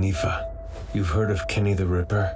Nifa, you've heard of Kenny the Ripper?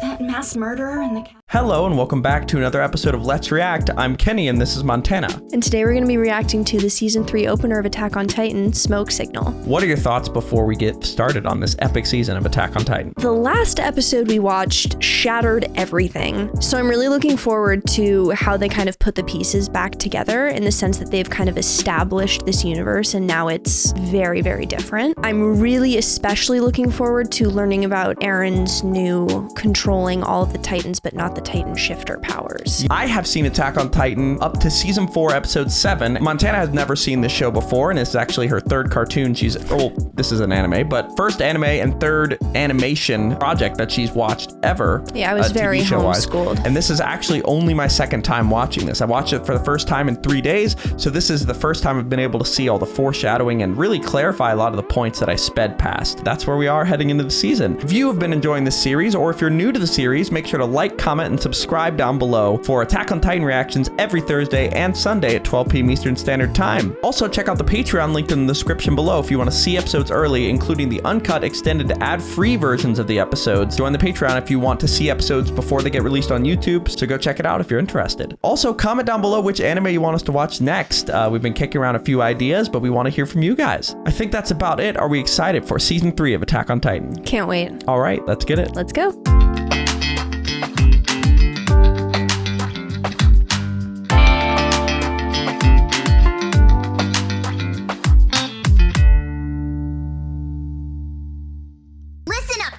That mass murderer in the Hello and welcome back to another episode of Let's React. I'm Kenny and this is Montana. And today we're going to be reacting to the Season 3 opener of Attack on Titan, Smoke Signal. What are your thoughts before we get started on this epic season of Attack on Titan? The last episode we watched shattered everything. So I'm really looking forward to how they kind of put the pieces back together in the sense that they've kind of established this universe and now it's very, very different. I'm really especially looking forward to learning about Eren's new controlling all of the Titans but not the Titan shifter powers. I have seen Attack on Titan up to Season 4, Episode 7. Montana has never seen this show before, and it's actually her third cartoon. This is an anime, but first anime and third animation project that she's watched ever. Yeah, I was very homeschooled. And this is actually only my second time watching this. I watched it for the first time in 3 days, so this is the first time I've been able to see all the foreshadowing and really clarify a lot of the points that I sped past. That's where we are heading into the season. If you have been enjoying this series, or if you're new to the series, make sure to like, comment, and subscribe down below for Attack on Titan reactions every Thursday and Sunday at 12 p.m. Eastern Standard Time. Also, check out the Patreon linked in the description below if you want to see episodes early, including the uncut, extended, ad-free versions of the episodes. Join the Patreon if you want to see episodes before they get released on YouTube, so go check it out if you're interested. Also, comment down below which anime you want us to watch next. We've been kicking around a few ideas, but we want to hear from you guys. I think that's about it. Are we excited for Season 3 of Attack on Titan? Can't wait. All right, let's get it. Let's go.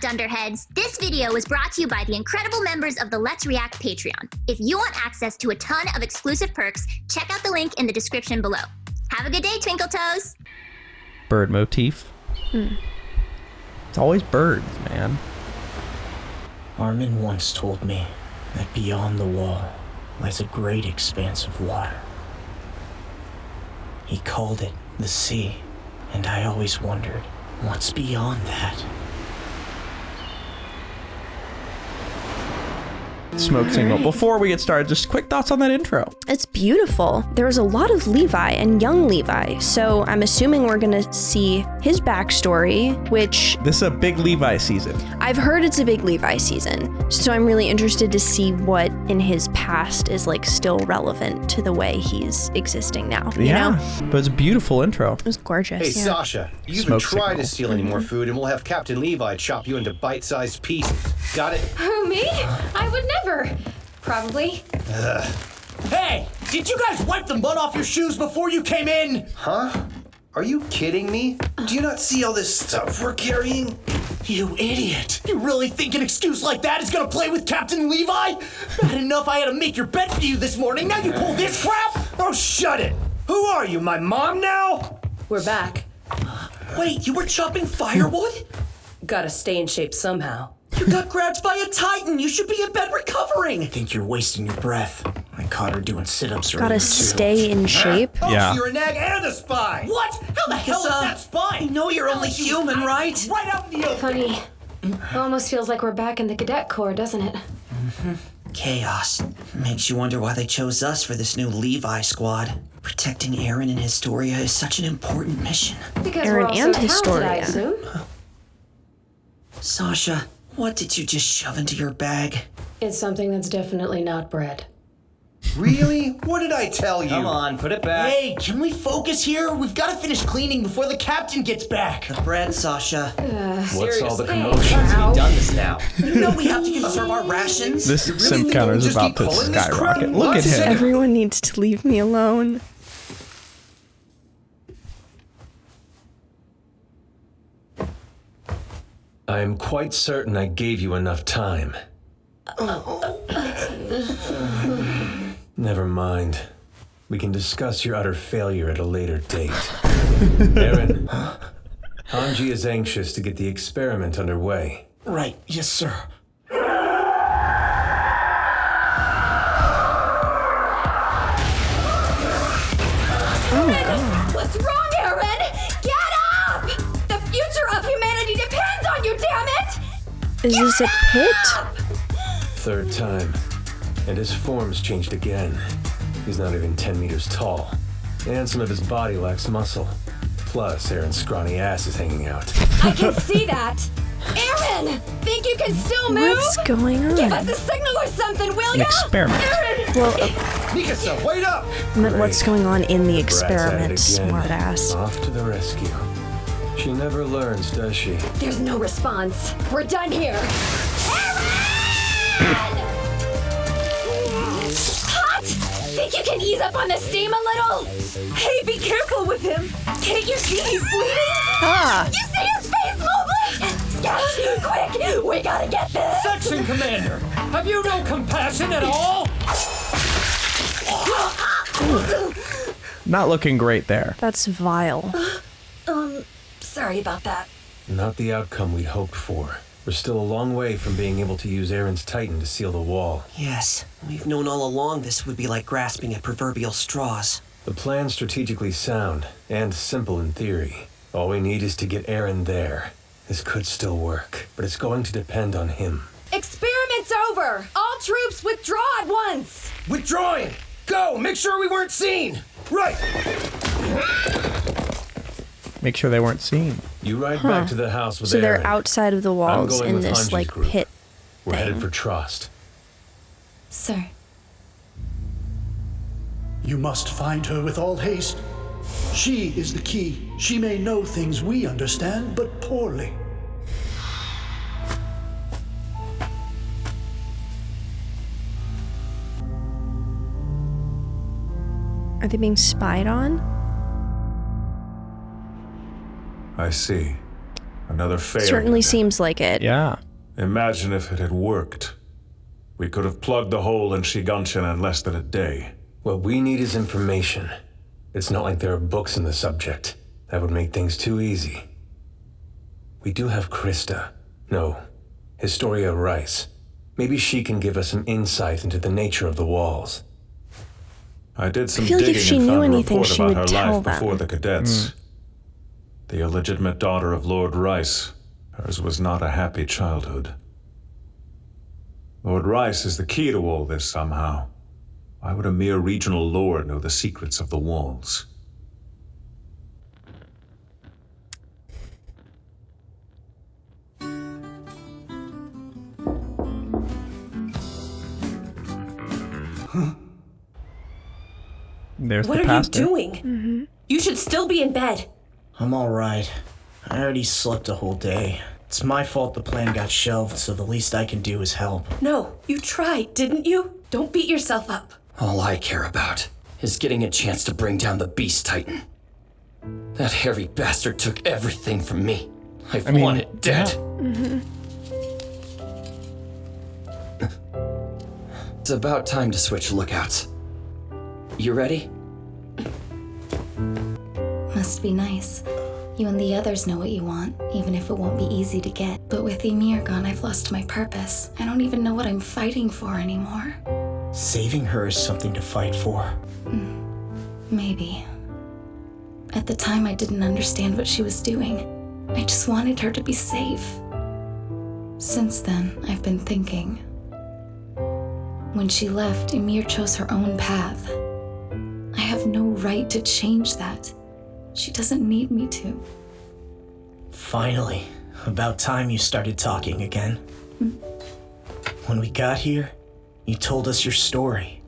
Dunderheads, this video was brought to you by the incredible members of the Let's React Patreon. If you want access to a ton of exclusive perks, check out the link in the description below. Have a good day, Twinkle Toes! Bird motif. It's always birds, man. Armin once told me that beyond the wall lies a great expanse of water. He called it the sea, and I always wondered, what's beyond that? Smoke Signal. Before we get started, just quick thoughts on that intro. It's beautiful. There was a lot of Levi and young Levi, so I'm assuming we're gonna see his backstory, which... This is a big Levi season. I've heard it's a big Levi season, so I'm really interested to see what in his past is like still relevant to the way he's existing now, you know? But it's a beautiful intro. It was gorgeous. Hey, Sasha, you even try to steal any more food and we'll have Captain Levi chop you into bite-sized pieces. Got it? Who, me? I would never. Probably. Hey, did you guys wipe the mud off your shoes before you came in? Huh? Are you kidding me? Do you not see all this stuff we're carrying? You idiot. You really think an excuse like that is gonna play with Captain Levi? Bad enough I had to make your bed for you this morning, now you pull this crap? Oh, shut it! Who are you, my mom now? We're back. Wait, you were chopping firewood? Gotta stay in shape somehow. You got grabbed by a Titan. You should be in bed recovering. I think you're wasting your breath. I caught her doing sit-ups earlier, Gotta stay in shape. Oh, Yeah. so you're a nag and a spy! What? How the hell is that spy? I know you're only human, right? Right out in the open. Funny. Almost feels like we're back in the Cadet Corps, doesn't it? Chaos. Makes you wonder why they chose us for this new Levi squad. Protecting Eren and Historia is such an important mission. Because Eren we're all and so talented, I Historia. assume. Sasha, what did you just shove into your bag? It's something that's definitely not bread. Really? What did I tell you? Come on, put it back. Hey, can we focus here? We've got to finish cleaning before the captain gets back. The bread, Sasha. What's all the Hey, commotion? We've done this now. You know we have to conserve our rations. This really sim think counter we'll is just about keep to pulling this crap? skyrocket. Look at Lots of him. Everyone needs to leave me alone. I am quite certain I gave you enough time. Never mind. We can discuss your utter failure at a later date. Eren, Hanji is anxious to get the experiment underway. Right, yes, sir. What's wrong, Eren? Get up! The future of humanity depends on you, damn it! Is this a pit? Third time. And his form's changed again. He's not even 10 meters tall. And some of his body lacks muscle. Plus, Eren's scrawny ass is hanging out. I can see that. Eren, think you can still move? What's going on? Give us a signal or something, will An ya? experiment. Eren! Well, Mikasa, wait up! what's going on in the Brat's at it experiment, again. smartass? Off to the rescue. She never learns, does she? There's no response. We're done here. Eren! Hot! Think you can ease up on the steam a little? Hey, be careful with him. Can't you see he's bleeding? Ah. You see his face moving? Scout, quick! We gotta get this! Section Commander, have you no compassion at all? Not looking great there. That's vile. Sorry about that. Not the outcome we'd hoped for. We're still a long way from being able to use Eren's Titan to seal the wall. Yes, we've known all along this would be like grasping at proverbial straws. The plan's strategically sound and simple in theory. All we need is to get Eren there. This could still work, but it's going to depend on him. Experiment's over! All troops withdraw at once! Withdrawing! Go! Make sure we weren't seen! Right! Make sure they weren't seen. You ride back to the house with So Eren. they're outside of the I'm walls going in with this Hanji's like group. pit We're headed thing. for Trost. Sir. You must find her with all haste. She is the key. She may know things we understand, but poorly. Are they being spied on? I see. Another failure. Certainly seems like it. Yeah. Imagine if it had worked. We could have plugged the hole in Shiganshin in less than a day. What we need is information. It's not like there are books in the subject. That would make things too easy. We do have Krista. No, Historia Rice. Maybe she can give us some insight into the nature of the walls. I did some I feel like digging if she and knew found a anything, report she about would her tell life before them. the cadets. The illegitimate daughter of Lord Rice. Hers was not a happy childhood. Lord Rice is the key to all this somehow. Why would a mere regional lord know the secrets of the walls? There's What the are pastor. you doing? You should still be in bed. I'm alright. I already slept a whole day. It's my fault the plan got shelved, so the least I can do is help. No, you tried, didn't you? Don't beat yourself up. All I care about is getting a chance to bring down the Beast Titan. That hairy bastard took everything from me. I want it dead. It's about time to switch lookouts. You ready? Must be nice. You and the others know what you want, even if it won't be easy to get. But with Ymir gone, I've lost my purpose. I don't even know what I'm fighting for anymore. Saving her is something to fight for. Maybe. At the time, I didn't understand what she was doing. I just wanted her to be safe. Since then, I've been thinking. When she left, Ymir chose her own path. I have no right to change that. She doesn't need me to. Finally. About time you started talking again. When we got here, you told us your story.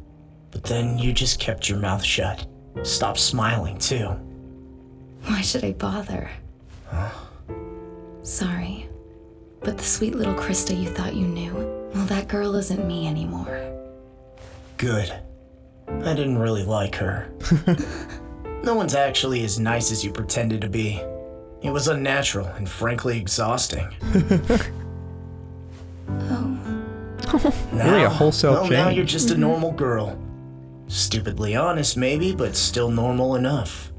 But then you just kept your mouth shut. Stopped smiling, too. Why should I bother? Sorry. But the sweet little Krista you thought you knew, well, that girl isn't me anymore. Good. I didn't really like her. No one's actually as nice as you pretended to be. It was unnatural and frankly exhausting. Really a wholesale change. Now you're just a normal girl. Stupidly honest, maybe, but still normal enough.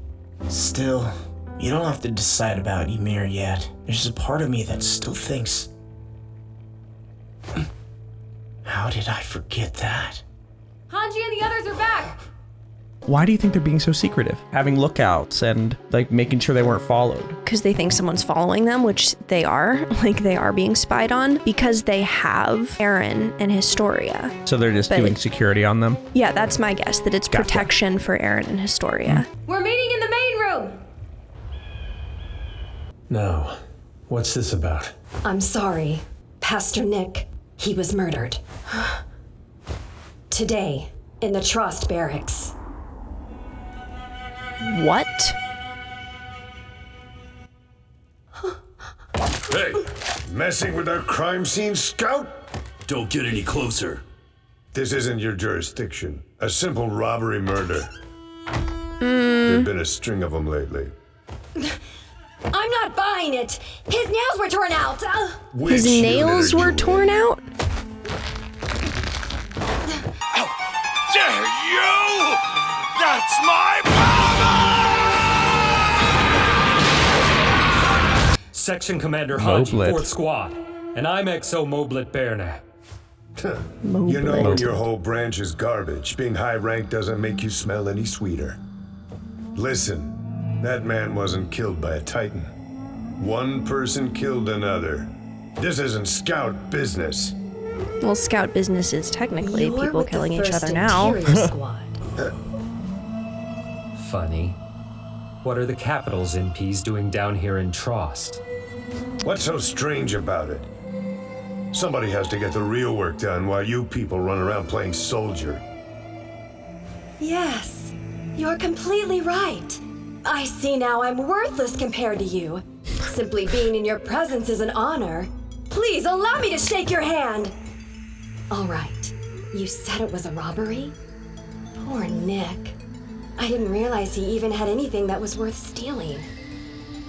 Still, you don't have to decide about Ymir yet. There's a part of me that still thinks... How did I forget that? Hanji and the others are back! Why do you think they're being so secretive? Having lookouts and like making sure they weren't followed. Because they think someone's following them, which they are. Like they are being spied on because they have Eren and Historia. So they're just doing security on them? Yeah, that's my guess, that it's protection for Eren and Historia. We're meeting in the main room! Now, what's this about? I'm sorry. Pastor Nick, he was murdered. Today, in the Trost barracks. What? Hey, messing with our crime scene, Scout? Don't get any closer. This isn't your jurisdiction. A simple robbery murder. There've been a string of them lately. I'm not buying it. His nails were torn out. His nails were torn out? How dare you! That's my power! Section Commander Haji, Moblet. 4th Squad, and I'm Exo Moblet Berna. You know when your whole branch is garbage, being high rank doesn't make you smell any sweeter. Listen, that man wasn't killed by a Titan. One person killed another. This isn't Scout business. Well, Scout business is technically You're people with the killing each 1st other now. Interior Squad. Funny. What are the Capitol's MPs doing down here in Trost? What's so strange about it? Somebody has to get the real work done while you people run around playing soldier. Yes, you're completely right. I see now I'm worthless compared to you. Simply being in your presence is an honor. Please allow me to shake your hand. All right, you said it was a robbery? Poor Nick. I didn't realize he even had anything that was worth stealing.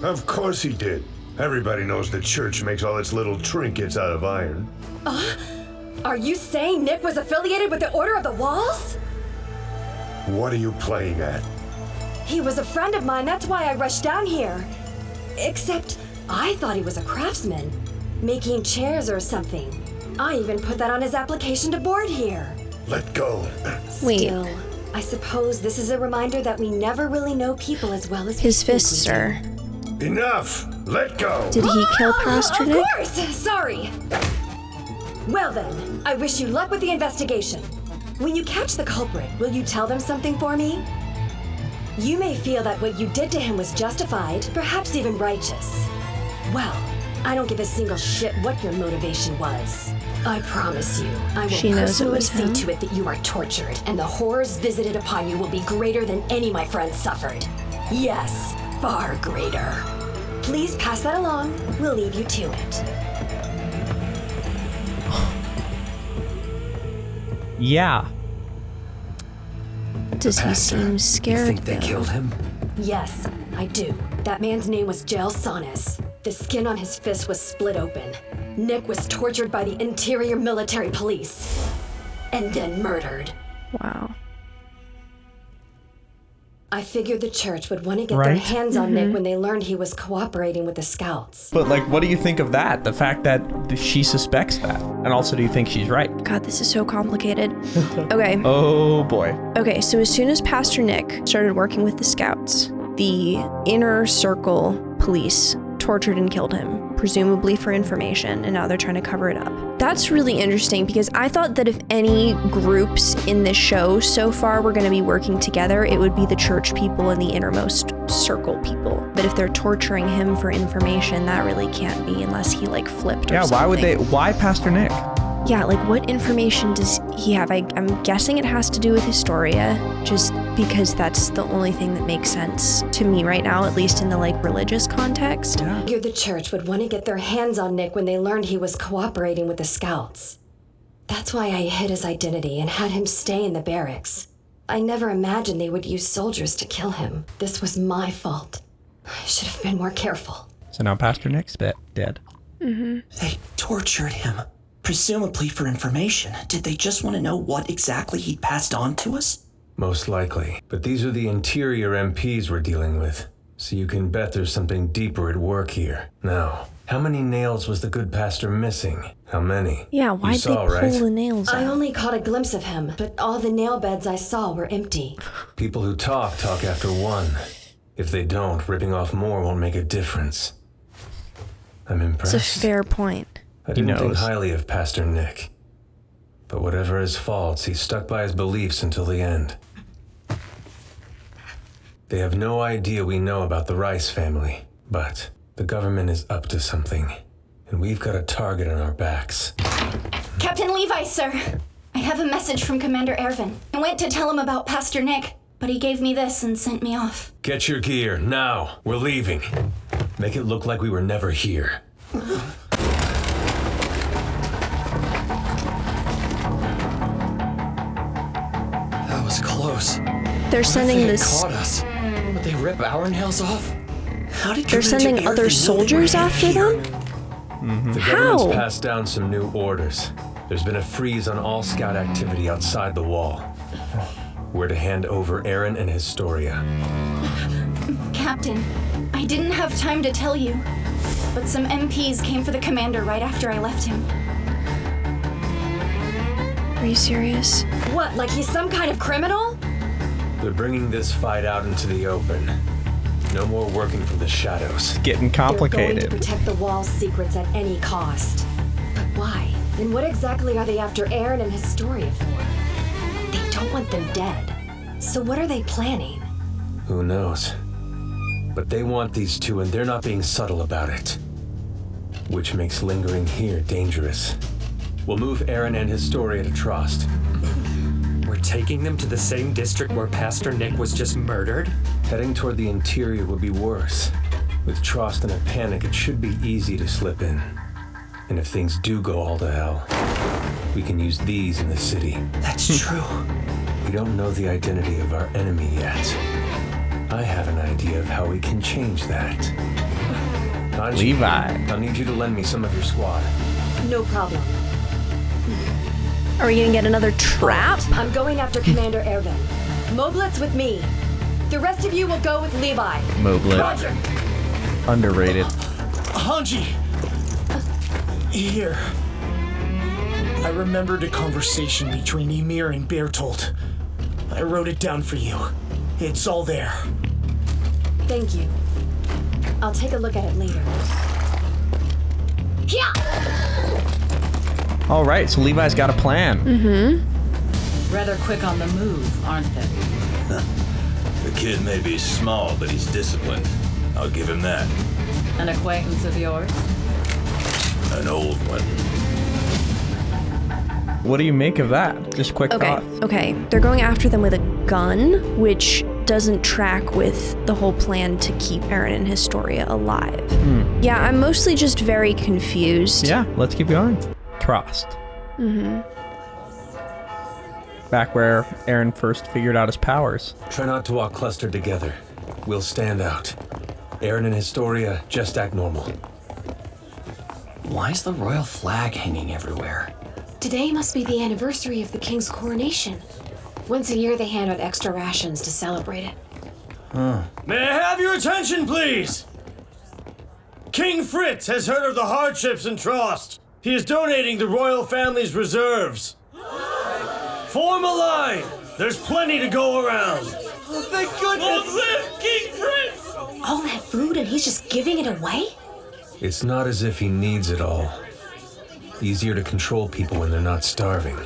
Of course he did. Everybody knows the church makes all its little trinkets out of iron. Are you saying Nick was affiliated with the Order of the Walls? What are you playing at? He was a friend of mine, that's why I rushed down here. Except, I thought he was a craftsman, making chairs or something. I even put that on his application to board here. Let go. Wait. Still, I suppose this is a reminder that we never really know people as well as His we think fists we do. are. Enough! Let go! Did he kill Pastor Nick? Of course! Sorry! Well then, I wish you luck with the investigation. When you catch the culprit, will you tell them something for me? You may feel that what you did to him was justified, perhaps even righteous. Well, I don't give a single shit what your motivation was. I promise you, I will She knows it personally was see him. to it that you are tortured, and the horrors visited upon you will be greater than any my friends suffered. Yes, far greater. Please pass that along. We'll leave you to it. Yeah. Does he seem scared? You think they killed him? Yes, I do. That man's name was Jael Sonis. The skin on his fist was split open. Nick was tortured by the interior military police. And then murdered. Wow. I figured the church would want to get their Right. hands on Nick when they learned he was cooperating with the scouts. But like, what do you think of that? The fact that she suspects that, and also, do you think she's right? God, this is so complicated. Okay. Oh boy. Okay, so as soon as Pastor Nick started working with the scouts, the inner circle police tortured and killed him, presumably for information, and now they're trying to cover it up. That's really interesting because I thought that if any groups in this show so far were going to be working together, it would be the church people and the innermost circle people. But if they're torturing him for information, that really can't be unless he like flipped or Yeah, something. why would they? Why Pastor Nick? Yeah, like what information does he have? I'm guessing it has to do with Historia, just because that's the only thing that makes sense to me right now, at least in the like religious context. Yeah. Figured the church would want to get their hands on Nick when they learned he was cooperating with the scouts. That's why I hid his identity and had him stay in the barracks. I never imagined they would use soldiers to kill him. This was my fault. I should have been more careful. So now Pastor Nick's dead. They tortured him, presumably for information. Did they just want to know what exactly he'd passed on to us? Most likely. But these are the interior MPs we're dealing with. So you can bet there's something deeper at work here. Now, how many nails was the good pastor missing? How many? Yeah, You why'd they saw, pull right? the nails I out? only caught a glimpse of him, but all the nail beds I saw were empty. People who talk after one. If they don't, ripping off more won't make a difference. I'm impressed. It's a fair point. I didn't think knows. highly of Pastor Nick. But whatever his faults, he stuck by his beliefs until the end. They have no idea we know about the Rice family, but The government is up to something, and we've got a target on our backs. Captain Levi, sir. I have a message from Commander Ervin. I went to tell him about Pastor Nick, but he gave me this and sent me off. Get your gear, now. We're leaving. Make it look like we were never here. That was close. They're sending this. Caught us. Would they rip our nails off? How did They're sending other soldiers after them? The How? government's passed down some new orders. There's been a freeze on all scout activity outside the wall. We're to hand over Eren and Historia. Captain, I didn't have time to tell you, but some MPs came for the commander right after I left him. Are you serious? What, like he's some kind of criminal? They're bringing this fight out into the open. No more working from the shadows. Getting They're going to complicated. protect the wall's secrets at any cost. But why? And what exactly are they after Eren and Historia for? They don't want them dead. So what are they planning? Who knows? But they want these two, and they're not being subtle about it. Which makes lingering here dangerous. We'll move Eren and Historia to Trost. We're taking them to the same district where Pastor Nick was just murdered? Heading toward the interior would be worse. With Trost in a panic, it should be easy to slip in. And if things do go all to hell, we can use these in the city. That's true. We don't know the identity of our enemy yet. I have an idea of how we can change that. Hanji, Levi. I'll need you to lend me some of your squad. No problem. Are we gonna get another trap? I'm going after Commander Ervin. Moblitz with me. The rest of you will go with Levi. Moblet. Underrated. Hanji! Here. I remembered a conversation between Ymir and Bertolt. I wrote it down for you. It's all there. Thank you. I'll take a look at it later. Yeah! All right, so Levi's got a plan. Mm-hmm. Rather quick on the move, aren't they? The kid may be small, but he's disciplined. I'll give him that. An acquaintance of yours? An old one. What do you make of that? Just quick thought. Okay. They're going after them with a gun, which doesn't track with the whole plan to keep Eren and Historia alive. Yeah, I'm mostly just very confused. Yeah, let's keep going. Trost. Mm-hmm. Back where Eren first figured out his powers. Try not to walk clustered together. We'll stand out. Eren and Historia, just act normal. Why is the royal flag hanging everywhere? Today must be the anniversary of the king's coronation. Once a year they hand out extra rations to celebrate it. May I have your attention, please? King Fritz has heard of the hardships in Trost. He is donating the royal family's reserves. Form a line. There's plenty to go around. Oh, thank goodness! King Fritz! All that food and he's just giving it away? It's not as if he needs it all. Easier to control people when they're not starving.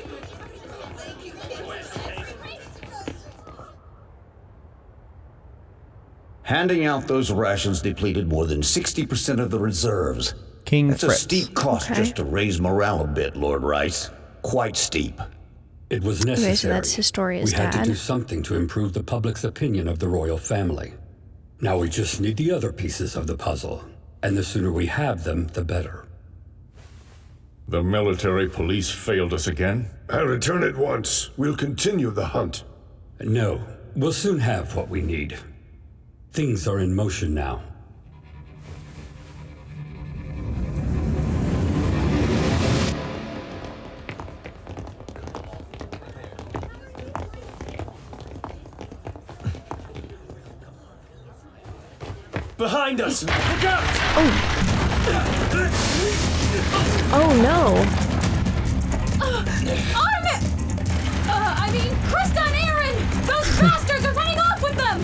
Handing out those rations depleted more than 60% of the reserves. King That's Fritz. a steep cost just to raise morale a bit, Lord Rice. Quite steep. It was necessary. Okay, so that's Historia's We had dad. to do something to improve the public's opinion of the royal family. Now we just need the other pieces of the puzzle. And the sooner we have them, the better. The military police failed us again? I'll return at once. We'll continue the hunt. No, we'll soon have what we need. Things are in motion now. Behind us! Look out! Oh no. Armin! I mean, Krista and Eren! Those bastards are running off with them!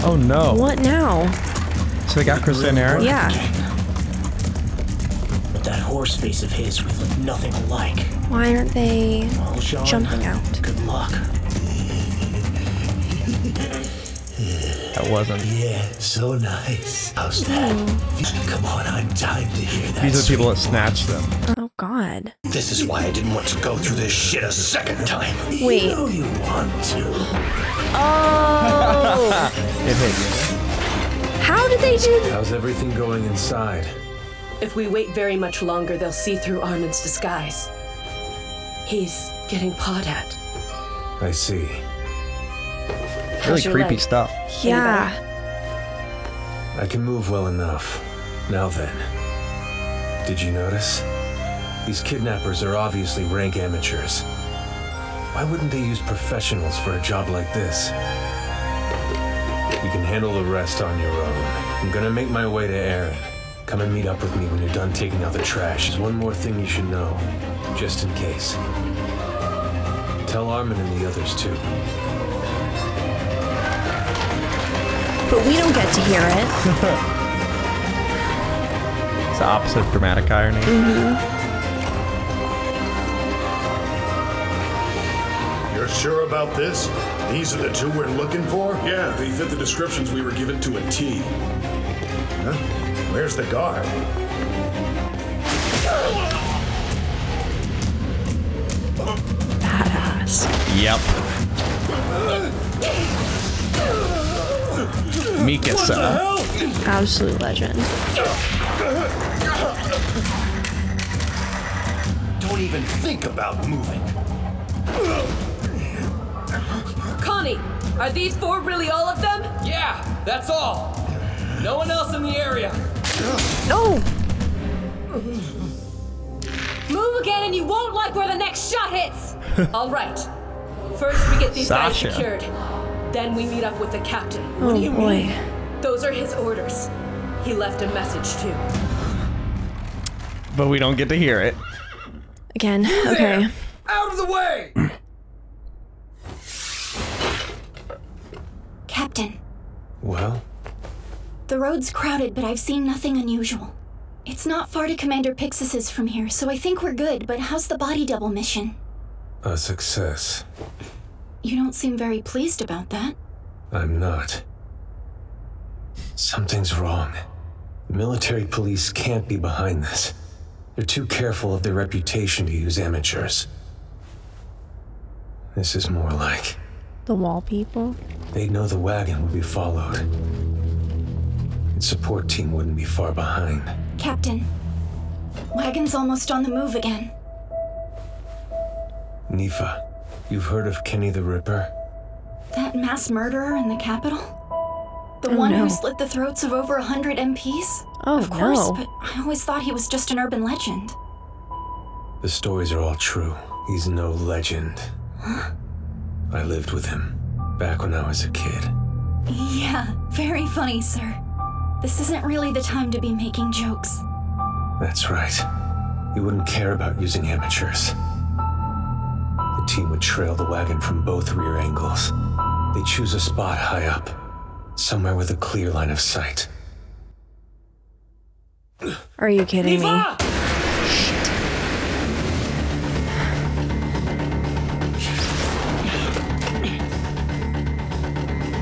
Oh no. What now? So they got Krista and Eren? Yeah. With that horse face of his, we look nothing alike. Why aren't they Well, Jean, jumping out? Good luck. That it wasn't. Yeah, so nice. How's that? Come on, I'm dying to hear that. These are the people that snatched them. Oh, God. This is why I didn't want to go through this shit a second time. Wait. You know you want to. Oh! It hit How did they do that? How's everything going inside? If we wait very much longer, they'll see through Armin's disguise. He's getting pawed at. I see. Really your creepy leg? stuff. Yeah. I can move well enough. Now then. Did you notice? These kidnappers are obviously rank amateurs. Why wouldn't they use professionals for a job like this? You can handle the rest on your own. I'm gonna make my way to Eren. Come and meet up with me when you're done taking out the trash. There's one more thing you should know, just in case. Tell Armin and the others too. But we don't get to hear it. It's the opposite of dramatic irony. You're sure about this? These are the two we're looking for? Yeah, they fit the descriptions we were given to a T. Huh? Where's the guard? Badass. Yep. Mikasa. Absolute legend. Don't even think about moving. Connie, are these four really all of them? Yeah, that's all. No one else in the area. No! Move again and you won't like where the next shot hits! All right. First we get these Sasha. guys secured. Then we meet up with the captain. Oh, What do you boy. mean? Those are his orders. He left a message too. But we don't get to hear it. Again, okay. Out of the way! Captain, Well? the road's crowded, but I've seen nothing unusual. It's not far to Commander Pixis's from here, so I think we're good, but how's the body double mission? A success. You don't seem very pleased about that. I'm not. Something's wrong. The military police can't be behind this. They're too careful of their reputation to use amateurs. This is more like... The wall people? They'd know the wagon would be followed. Its support team wouldn't be far behind. Captain, wagon's almost on the move again. Nifa, you've heard of Kenny the Ripper? That mass murderer in the capital? The Oh, one no. who slit the throats of over 100 MPs? Oh, of course, no. but I always thought he was just an urban legend. The stories are all true. He's no legend. I lived with him back when I was a kid. Yeah, very funny, sir. This isn't really the time to be making jokes. That's right. He wouldn't care about using amateurs. The team would trail the wagon from both rear angles. They'd choose a spot high up, somewhere with a clear line of sight. Are you kidding me?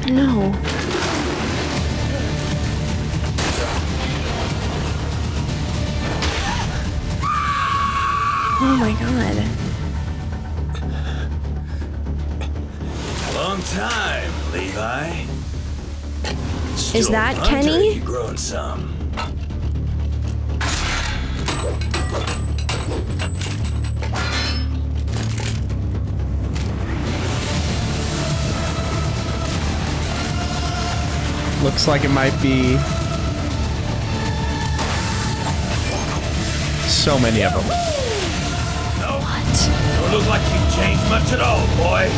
No. Oh my god. Long time, Levi. Is that Hunter, Kenny? You grown some. Looks like it might be so many of them. No. What? Don't look like you've changed much at all, boy.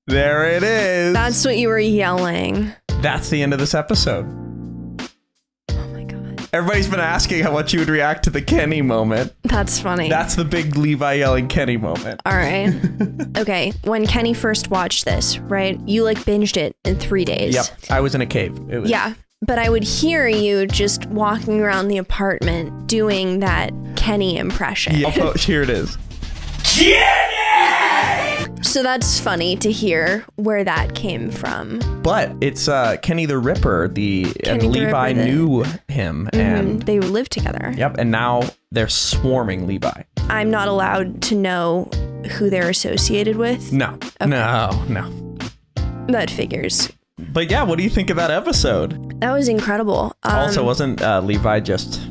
There it is. That's what you were yelling. That's the end of this episode. Oh my god. Everybody's been asking how much you would react to the Kenny moment. That's funny. That's the big Levi yelling Kenny moment. All right. Okay, when Kenny first watched this, right? You like binged it in 3 days. Yep. I was in a cave. It was... Yeah. But I would hear you just walking around the apartment doing that Kenny impression. Yeah. Oh, here it is. Kenny! So that's funny to hear where that came from. But it's Kenny the Ripper, and Levi knew him. And they lived together. Yep, and now they're swarming Levi. I'm not allowed to know who they're associated with? No. Okay. No. That figures. But yeah, what do you think of that episode? That was incredible. Also, wasn't Levi just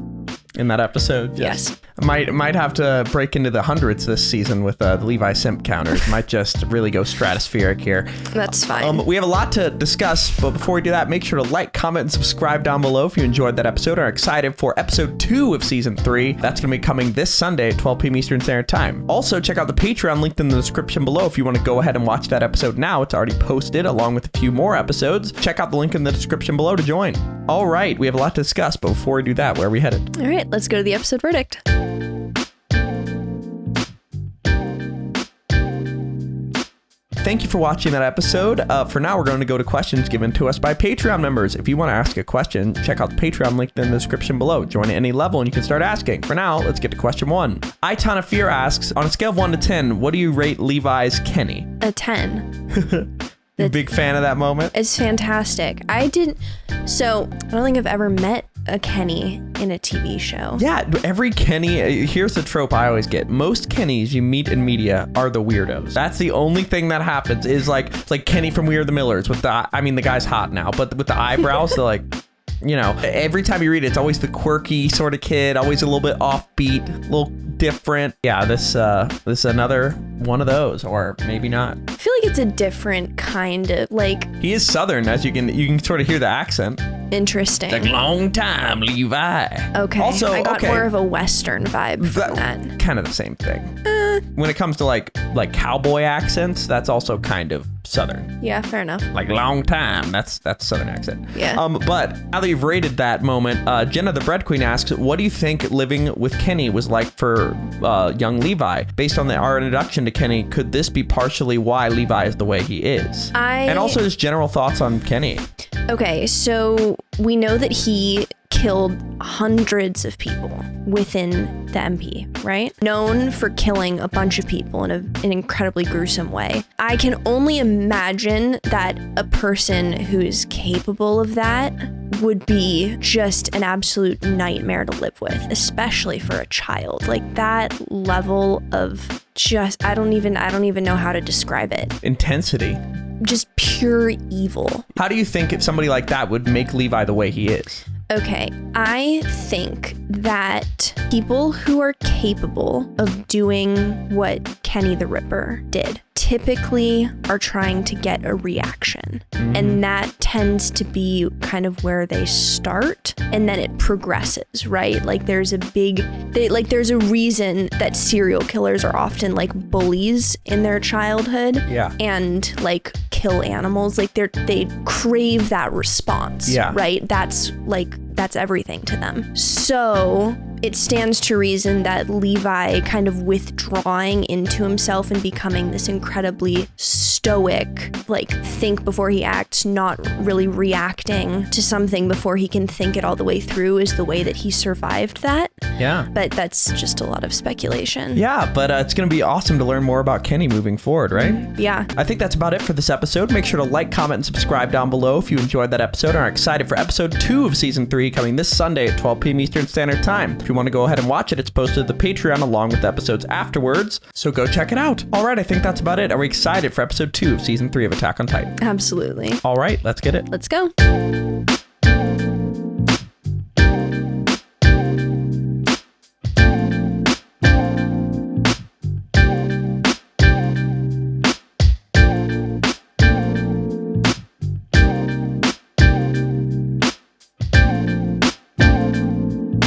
in that episode? Yes. Might have to break into the hundreds this season with the Levi simp counters. Might just really go stratospheric here. That's fine. We have a lot to discuss, but before we do that, make sure to like, comment, and subscribe down below if you enjoyed that episode and are excited for episode 2 of season 3. That's going to be coming this Sunday at 12 p.m. Eastern Standard Time. Also, check out the Patreon linked in the description below if you want to go ahead and watch that episode now. It's already posted along with a few more episodes. Check out the link in the description below to join. All right, we have a lot to discuss, but before we do that, where are we headed? All right, let's go to the episode verdict. Thank you for watching that episode. For now, we're going to go to questions given to us by Patreon members. If you want to ask a question, check out the Patreon link in the description below. Join at any level and you can start asking. For now, let's get to question 1. Ton of Fear asks, on a scale of 1 to 10, what do you rate Levi's Kenny? A 10. You a big fan of that moment? It's fantastic. I don't think I've ever met a Kenny in a TV show. Yeah, every Kenny, here's the trope I always get. Most Kennys you meet in media are the weirdos. That's the only thing that happens is like Kenny from We Are the Millers with the guy's hot now, but with the eyebrows, they're like, every time you read it, it's always the quirky sort of kid, always a little bit offbeat, a little different. Yeah, this is another one of those, or maybe not. I feel like it's a different kind of He is Southern, as you can sort of hear the accent. Interesting. Like, long time, Levi. Okay. Also, I got more of a Western vibe from that. Kind of the same thing. When it comes to like cowboy accents, that's also kind of Southern. Yeah, fair enough. Like long time, that's Southern accent. Yeah. But now that you've rated that moment, Jenna the Bread Queen asks, what do you think living with Kenny was like for young Levi? Based on our introduction to Kenny, could this be partially why Levi is the way he is? And also just general thoughts on Kenny. Okay, so we know that he killed hundreds of people within the MP, right? Known for killing a bunch of people in an incredibly gruesome way. I can only imagine that a person who is capable of that would be just an absolute nightmare to live with, especially for a child. Like that level of just, I don't even know how to describe it. Intensity. Just pure evil. How do you think if somebody like that would make Levi the way he is? Okay, I think that people who are capable of doing what Kenny the Ripper did typically are trying to get a reaction. And that tends to be kind of where they start and then it progresses, right? Like there's a reason that serial killers are often like bullies in their childhood. Yeah. And like kill animals. Like they crave that response. Yeah. Right? That's everything to them. So it stands to reason that Levi kind of withdrawing into himself and becoming this incredibly stoic, like think before he acts, not really reacting to something before he can think it all the way through is the way that he survived that. Yeah. But that's just a lot of speculation. Yeah, but it's going to be awesome to learn more about Kenny moving forward, right? Yeah. I think that's about it for this episode. Make sure to like, comment, and subscribe down below if you enjoyed that episode and are excited for episode 2 of season 3 coming this Sunday at 12 p.m. Eastern Standard Time. If you want to go ahead and watch it, it's posted to the Patreon along with episodes afterwards, so go check it out. All right, I think that's about it. Are we excited for episode 2 of season 3 of Attack on Titan? Absolutely. All right, let's get it. Let's go.